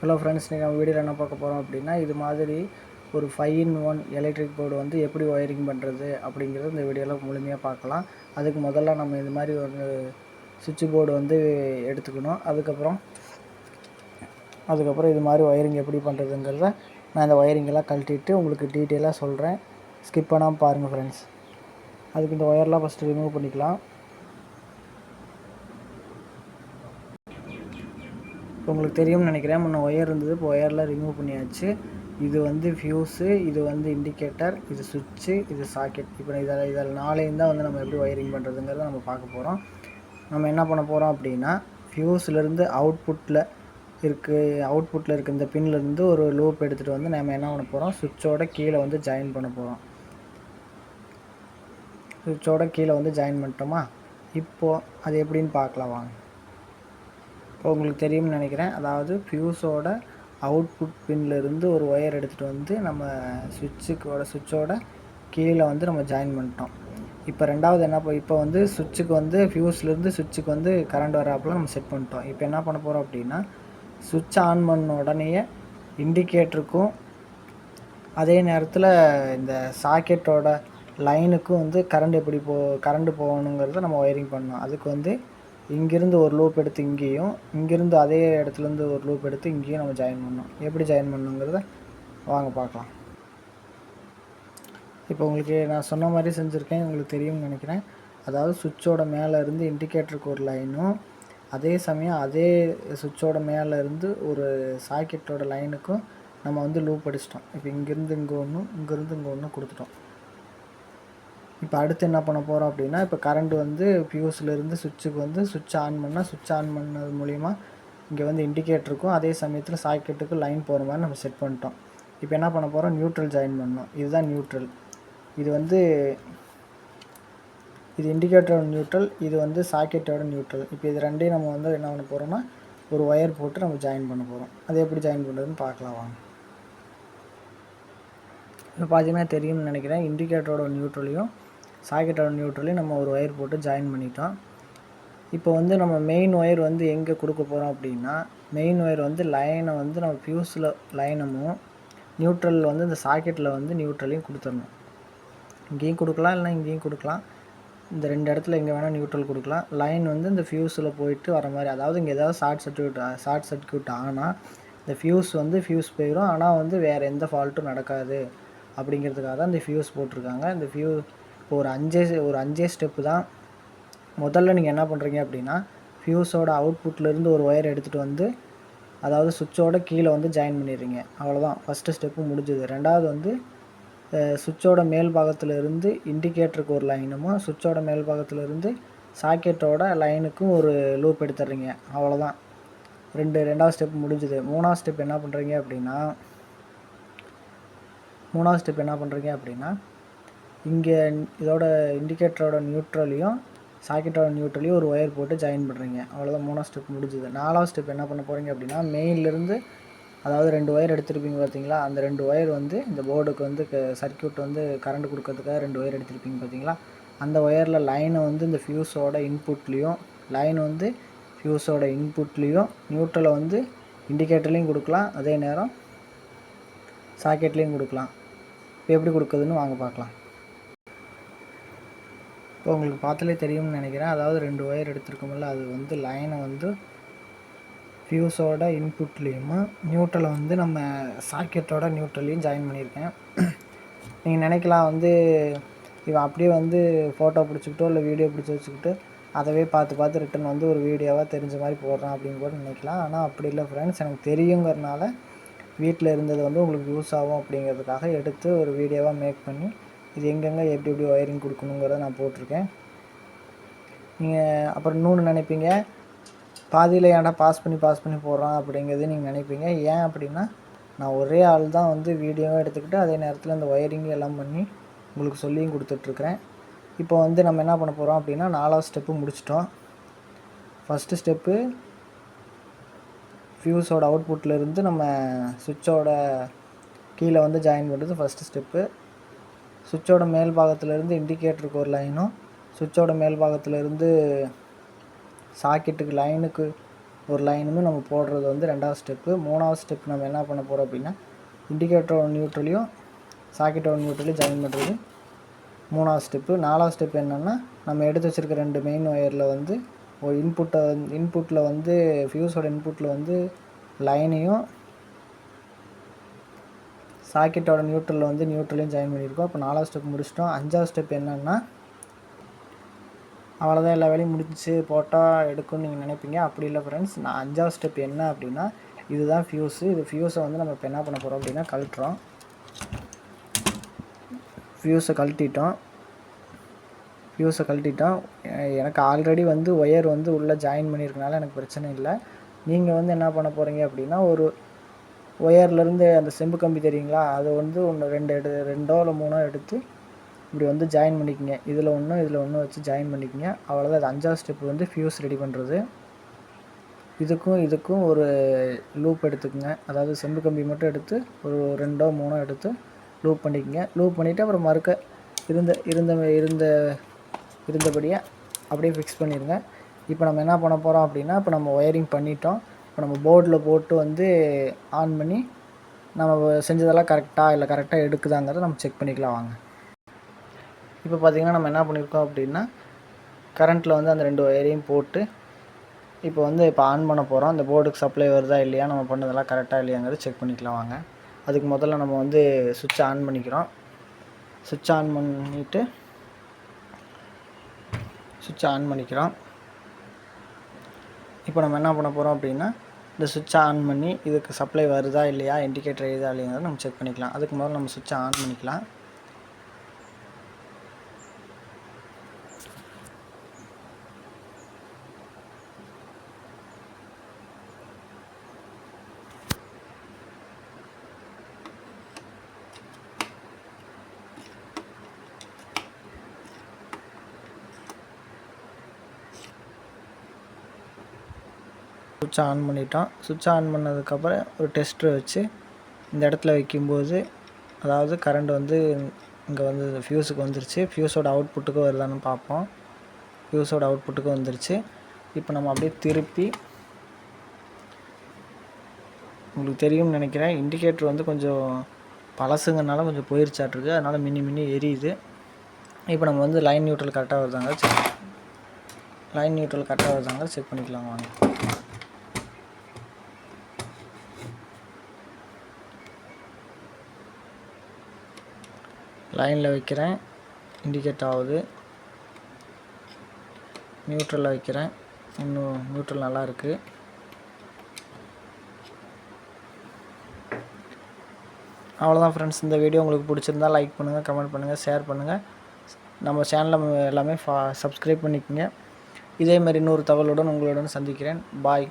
Hello friends, நீங்கள் நம்ம வீடியோவில் என்ன பார்க்க போகிறோம் அப்படின்னா, இது மாதிரி ஒரு 5-in-1 எலக்ட்ரிக் போர்டு வந்து எப்படி ஒயரிங் பண்ணுறது அப்படிங்கிறது இந்த வீடியோவில் முழுமையாக பார்க்கலாம். அதுக்கு முதல்ல நம்ம இது மாதிரி ஒரு சுவிட்ச் போர்டு வந்து எடுத்துக்கணும். அதுக்கப்புறம் இது மாதிரி ஒயரிங் எப்படி பண்ணுறதுங்கிறத நான் இந்த ஒயரிங்கெல்லாம் கழட்டிட்டு உங்களுக்கு டீட்டெயிலாக சொல்கிறேன். ஸ்கிப் பண்ணாமல் பாருங்கள் ஃப்ரெண்ட்ஸ். அதுக்கு இந்த ஒயர்லாம் ஃபஸ்ட்டு ரிமூவ் பண்ணிக்கலாம். இப்போ உங்களுக்கு தெரியும்னு நினைக்கிறேன், முன்ன ஒயர் இருந்தது, இப்போ ஒயர்லாம் ரிமூவ் பண்ணியாச்சு. இது வந்து ஃபியூஸு, இது வந்து இண்டிகேட்டர், இது சுவிட்சு, இது சாக்கெட். இப்போ இதில் நாளையும் தான் வந்து நம்ம எப்படி ஒயரிங் பண்ணுறதுங்கிறத நம்ம பார்க்க போகிறோம். நம்ம என்ன பண்ண போகிறோம் அப்படின்னா, ஃபியூஸ்லேருந்து அவுட்புட்டில் இருக்க இந்த பின்லேருந்து ஒரு லூப் எடுத்துகிட்டு வந்து நம்ம என்ன பண்ண போகிறோம், சுவிட்சோட கீழே வந்து ஜாயின் பண்ண போகிறோம். சுவிட்சோட கீழே வந்து ஜாயின் பண்ணிட்டோமா, இப்போது அது எப்படின்னு பார்க்கலாம் வாங்க. இப்போ உங்களுக்கு தெரியும்னு நினைக்கிறேன், அதாவது ஃபியூஸோட அவுட்புட் பின்லேருந்து ஒரு ஒயர் எடுத்துகிட்டு வந்து நம்ம சுவிட்சோட கீழே வந்து நம்ம ஜாயின் பண்ணிட்டோம். இப்போ ரெண்டாவது இப்போ வந்து சுவிட்சுக்கு வந்து ஃபியூஸ்லேருந்து சுவிட்சுக்கு வந்து கரண்ட் வராப்பில் நம்ம செட் பண்ணிட்டோம். இப்போ என்ன பண்ண போகிறோம் அப்படின்னா, சுவிட்ச் ஆன் பண்ண உடனேயே இண்டிகேட்டருக்கும் அதே நேரத்தில் இந்த சாக்கெட்டோட லைனுக்கும் வந்து கரண்ட் போகணுங்கிறத நம்ம ஒயரிங் பண்ணோம். அதுக்கு வந்து இங்கேருந்து ஒரு லூப் எடுத்து இங்கேயும், இங்கேருந்து அதே இடத்துலேருந்து ஒரு லூப் எடுத்து இங்கேயும் நம்ம ஜாயின் பண்ணோம். எப்படி ஜாயின் பண்ணணுங்கிறத வாங்க பார்க்கலாம். இப்போ உங்களுக்கு நான் சொன்ன மாதிரி செஞ்சுருக்கேன், உங்களுக்கு தெரியும்னு நினைக்கிறேன். அதாவது சுவிட்சோட மேலே இருந்து இண்டிகேட்டருக்கு ஒரு லைனும், அதே சமயம் அதே சுவிட்சோட மேலே இருந்து ஒரு சாக்கெட்டோட லைனுக்கும் நம்ம வந்து லூப் அடிச்சிட்டோம். இப்போ இங்கேருந்து இங்கே ஒன்று, இங்கேருந்து இங்கே ஒன்று கொடுத்துட்டோம். இப்போ அடுத்து என்ன பண்ண போகிறோம் அப்படின்னா, இப்போ கரண்ட் வந்து ஃபியூஸ்லேருந்து சுவிட்சுக்கு வந்து சுவிட்ச் ஆன் பண்ணது மூலிமா இங்கே வந்து இண்டிகேட்டருக்கும் அதே சமயத்தில் சாக்கெட்டுக்கும் லைன் போகிற மாதிரி நம்ம செட் பண்ணிட்டோம். இப்போ என்ன பண்ண போகிறோம், நியூட்ரல் ஜாயின் பண்ணோம். இதுதான் நியூட்ரல். இது வந்து இது இண்டிகேட்டரோட நியூட்ரல், இது வந்து சாக்கெட்டோட நியூட்ரல். இப்போ இது ரெண்டையும் நம்ம வந்து என்ன பண்ண போகிறோம்னா, ஒரு ஒயர் போட்டு நம்ம ஜாயின் பண்ண போகிறோம். அது எப்படி ஜாயின் பண்ணுறதுன்னு பார்க்கலாம் வாங்க. இப்போ பார்த்தீங்கன்னா தெரியும்னு நினைக்கிறேன், இண்டிகேட்டரோட நியூட்ரலையும் சாக்கெட்டோட நியூட்ரலையும் நம்ம ஒரு ஒயர் போட்டு ஜாயின் பண்ணிட்டோம். இப்போ வந்து நம்ம மெயின் ஒயர் வந்து எங்கே கொடுக்க போகிறோம் அப்படின்னா, மெயின் ஒயர் வந்து லைனை வந்து நம்ம ஃபியூஸில் லைனமும், நியூட்ரல் வந்து இந்த சாக்கெட்டில் வந்து நியூட்ரலையும் கொடுத்துடணும். இங்கேயும் கொடுக்கலாம், இல்லைனா இங்கேயும் கொடுக்கலாம். இந்த ரெண்டு இடத்துல எங்கே வேணால் நியூட்ரல் கொடுக்கலாம். லைன் வந்து இந்த ஃபியூஸில் போயிட்டு வர மாதிரி, அதாவது இங்கே ஏதாவது ஷார்ட் சர்க்யூட் ஆனால் இந்த ஃபியூஸ் போயிடும். ஆனால் வந்து வேறு எந்த ஃபால்ட்டும் நடக்காது அப்படிங்கிறதுக்காக தான் இந்த ஃபியூஸ் போட்டிருக்காங்க. இந்த இப்போ ஒரு அஞ்சே ஸ்டெப்பு தான். முதல்ல நீங்கள் என்ன பண்ணுறீங்க அப்படின்னா, ஃபியூஸோட அவுட்புட்லேருந்து ஒரு ஒயர் எடுத்துகிட்டு வந்து, அதாவது சுவிட்சோட கீழே வந்து ஜாயின் பண்ணிடுறீங்க. அவ்வளோதான், ஃபஸ்ட்டு ஸ்டெப்பு முடிஞ்சுது. ரெண்டாவது வந்து சுவிட்சோட மேல் பாகத்தில் இருந்து இண்டிகேட்டருக்கு ஒரு லைனும், சுவிட்சோட மேல் பாகத்தில் இருந்து சாக்கெட்டோட லைனுக்கும் ஒரு லூப் எடுத்துடுறீங்க. அவ்வளோதான், ரெண்டாவது ஸ்டெப் முடிஞ்சுது. மூணாவது ஸ்டெப் என்ன பண்ணுறீங்க அப்படின்னா, இங்கே இதோட இண்டிகேட்டரோட நியூட்ரலையும் சாக்கெட்டோட நியூட்ரலையும் ஒரு ஒயர் போட்டு ஜாயின் பண்ணுறீங்க. அவ்வளோதான், மூணாவது ஸ்டெப் முடிஞ்சுது. நாலாவது ஸ்டெப் என்ன பண்ண போகிறீங்க அப்படின்னா, மெயின்லேருந்து அதாவது 2 ஒயர் எடுத்துருப்பீங்க பார்த்தீங்களா, அந்த 2 ஒயர் வந்து இந்த போர்டுக்கு வந்து சர்க்யூட் வந்து கரண்ட் கொடுக்கறதுக்காக 2 ஒயர் எடுத்துருப்பீங்க பார்த்தீங்களா, அந்த ஒயரில் லைனை வந்து இந்த ஃபியூஸோட இன்புட்லேயும், நியூட்ரலை வந்து இண்டிகேட்டர்லேயும் கொடுக்கலாம், அதே நேரம் சாக்கெட்லேயும் கொடுக்கலாம். இப்போ எப்படி கொடுக்குதுன்னு வாங்க பார்க்கலாம். இப்போ உங்களுக்கு பார்த்தாலே தெரியும்னு நினைக்கிறேன், அதாவது 2 ஒயர் எடுத்துருக்கோம்ல, அது வந்து லைனை வந்து ஃபியூஸோட இன்புட்லேயும், நியூட்ரலை வந்து நம்ம சாக்கெட்டோட நியூட்ரலையும் ஜாயின் பண்ணியிருக்கேன். நீங்கள் நினைக்கலாம் வந்து இவன் அப்படியே வந்து ஃபோட்டோ பிடிச்சிக்கிட்டோ இல்லை வீடியோ பிடிச்சி வச்சுக்கிட்டு அதவே பார்த்து ரிட்டன் வந்து ஒரு வீடியோவாக தெரிஞ்ச மாதிரி போடுறான் அப்படின்னு கூட நினைக்கலாம். ஆனால் அப்படி இல்லை ஃப்ரெண்ட்ஸ், எனக்கு தெரியுங்கிறனால வீட்டில் இருந்தது வந்து உங்களுக்கு யூஸ் ஆகும் அப்படிங்கிறதுக்காக எடுத்து ஒரு வீடியோவாக மேக் பண்ணி இது எங்கெங்கே எப்படி ஒயரிங் கொடுக்கணுங்கிறத நான் போட்டிருக்கேன். நீங்கள் அப்புறம் இன்னொன்று நினைப்பீங்க, பாதியில் ஏன்டா பாஸ் பண்ணி போடுறான் அப்படிங்கிறது நீங்கள் நினைப்பீங்க. ஏன் அப்படின்னா, நான் ஒரே ஆள் தான் வந்து வீடியோவாக எடுத்துக்கிட்டு அதே நேரத்தில் இந்த ஒயரிங் எல்லாம் பண்ணி உங்களுக்கு சொல்லியும் கொடுத்துட்ருக்குறேன். இப்போ வந்து நம்ம என்ன பண்ண போகிறோம் அப்படின்னா, 4வது ஸ்டெப்பு முடிச்சிட்டோம். ஃபஸ்ட்டு ஸ்டெப்பு ஃபியூஸோட அவுட்புட்லேருந்து நம்ம சுவிட்சோட கீழே வந்து ஜாயின் பண்ணுறது ஃபஸ்ட்டு ஸ்டெப்பு. சுவிட்சோட மேல் பாகத்திலேருந்து இண்டிகேட்டருக்கு ஒரு லைனும், சுவிட்சோட மேல் பாகத்திலேருந்து சாக்கெட்டுக்கு லைனுக்கு ஒரு லைனுமே நம்ம போடுறது வந்து 2வது ஸ்டெப்பு. 3வது ஸ்டெப் நம்ம என்ன பண்ண போகிறோம் அப்படின்னா, இண்டிகேட்டரோட நியூட்ரலையும் சாக்கெட்டோட நியூட்ரலையும் ஜாயின் பண்ணுறது 3வது ஸ்டெப்பு. 4வது ஸ்டெப் என்னென்னா, நம்ம எடுத்து வச்சுருக்க 2 மெயின் ஒயரில் வந்து ஒரு இன்புட்டில் வந்து ஃபியூஸோட இன்புட்டில் வந்து லைனையும் சாக்கெட்டோட நியூட்ரலில் வந்து நியூட்ரலையும் ஜாயின் பண்ணியிருக்கோம். இப்போ 4வது ஸ்டெப் முடிச்சிட்டோம். 5வது ஸ்டெப் என்னென்னா, அவ்வளோதான், எல்லா வேலையும் முடிஞ்சிச்சு, போட்டால் எடுக்கும்னு நீங்கள் நினைப்பீங்க. அப்படி இல்லை ஃப்ரெண்ட்ஸ். 5வது ஸ்டெப் என்ன அப்படின்னா, இதுதான் ஃபியூஸு. இது ஃபியூஸை வந்து நம்ம இப்போ என்ன பண்ண போகிறோம் அப்படின்னா கழட்டுறோம். ஃபியூஸை கழட்டிட்டோம். எனக்கு ஆல்ரெடி வந்து ஒயர் வந்து உள்ளே ஜாயின் பண்ணியிருக்கனால எனக்கு பிரச்சனை இல்லை. நீங்கள் வந்து என்ன பண்ண போகிறீங்க அப்படின்னா, ஒரு ஒயர்லேருந்து அந்த செம்பு கம்பி தெரியுங்களா, அதை வந்து ரெண்டோ இல்லை 3ஓ எடுத்து இப்படி வந்து ஜாயின் பண்ணிக்கோங்க. இதில் ஒன்று வச்சு ஜாயின் பண்ணிக்கோங்க. அவ்வளோதான். அது 5வது ஸ்டெப் வந்து ஃபியூஸ் ரெடி பண்ணுறது. இதுக்கும் ஒரு லூப் எடுத்துக்கோங்க. அதாவது செம்பு கம்பி மட்டும் எடுத்து ஒரு 2ஓ 3ஓ எடுத்து லூப் பண்ணிக்கோங்க. லூப் பண்ணிவிட்டு அப்புறம் மறுக்க இருந்தபடியே அப்படியே ஃபிக்ஸ் பண்ணிடுங்க. இப்போ நம்ம என்ன பண்ண போகிறோம் அப்படின்னா, இப்போ நம்ம ஒயரிங் பண்ணிட்டோம். இப்போ நம்ம போர்டில் போட்டு வந்து ஆன் பண்ணி நம்ம செஞ்சதெல்லாம் கரெக்டாக எடுக்குதாங்கிறத நம்ம செக் பண்ணிக்கலாம் வாங்க. இப்போ பார்த்திங்கன்னா நம்ம என்ன பண்ணியிருக்கோம் அப்படின்னா, கரண்ட்டில் வந்து அந்த 2 ஒயரையும் போட்டு இப்போ ஆன் பண்ண போகிறோம். அந்த போர்டுக்கு சப்ளை வருதா இல்லையா, நம்ம பண்ணதெல்லாம் கரெக்டாக இல்லையாங்கிறத செக் பண்ணிக்கலாம் வாங்க. அதுக்கு முதல்ல நம்ம வந்து சுவிட்சை ஆன் பண்ணிக்கிறோம். சுவிட்சை ஆன் பண்ணிக்கிறோம். இப்போ நம்ம என்ன பண்ண போகிறோம் அப்படின்னா, இந்த சுவிட்சை ஆன் பண்ணி இதுக்கு சப்ளை வருதா இல்லையா, இண்டிகேட்டர் எரியுதா இல்லையாங்கிறத நம்ம செக் பண்ணிக்கலாம். அதுக்கு முதல்ல நம்ம சுவிட்சை ஆன் பண்ணிக்கலாம். சுவிட்சை ஆன் பண்ணிட்டோம். சுவிட்சை ஆன் பண்ணதுக்கப்புறம் ஒரு டெஸ்டரை வச்சு இந்த இடத்துல வைக்கும்போது, அதாவது கரண்ட் வந்து இங்கே வந்து ஃபியூஸுக்கு வந்துருச்சு. ஃபியூஸோட அவுட்புட்டுக்கு வருதான்னு பார்ப்போம். ஃபியூஸோட அவுட்புட்டுக்கு வந்துருச்சு. இப்போ நம்ம அப்படியே திருப்பி, உங்களுக்கு தெரியும்னு நினைக்கிறேன், இண்டிகேட்டர் வந்து கொஞ்சம் பழசுங்கனால கொஞ்சம் போயிருச்சாட்டிருக்கு. அதனால் மின்னி எரியுது. இப்போ நம்ம வந்து லைன் நியூட்ரல் கரெக்டாக வருதாங்க செக் பண்ணிக்கலாம் வாங்க. லைனில் வைக்கிறேன், இண்டிகேட் ஆகுது. நியூட்ரலில் வைக்கிறேன், இன்னும் நியூட்ரல் நல்லா இருக்குது. அவ்வளோதான் ஃப்ரெண்ட்ஸ். இந்த வீடியோ உங்களுக்கு பிடிச்சிருந்தால் லைக் பண்ணுங்கள், கமெண்ட் பண்ணுங்கள், ஷேர் பண்ணுங்கள். நம்ம சேனலில் எல்லாமே சப்ஸ்கிரைப் பண்ணிக்கோங்க. இதேமாதிரி இன்னொரு தகவலுடன் உங்களுடன் சந்திக்கிறேன். பாய்.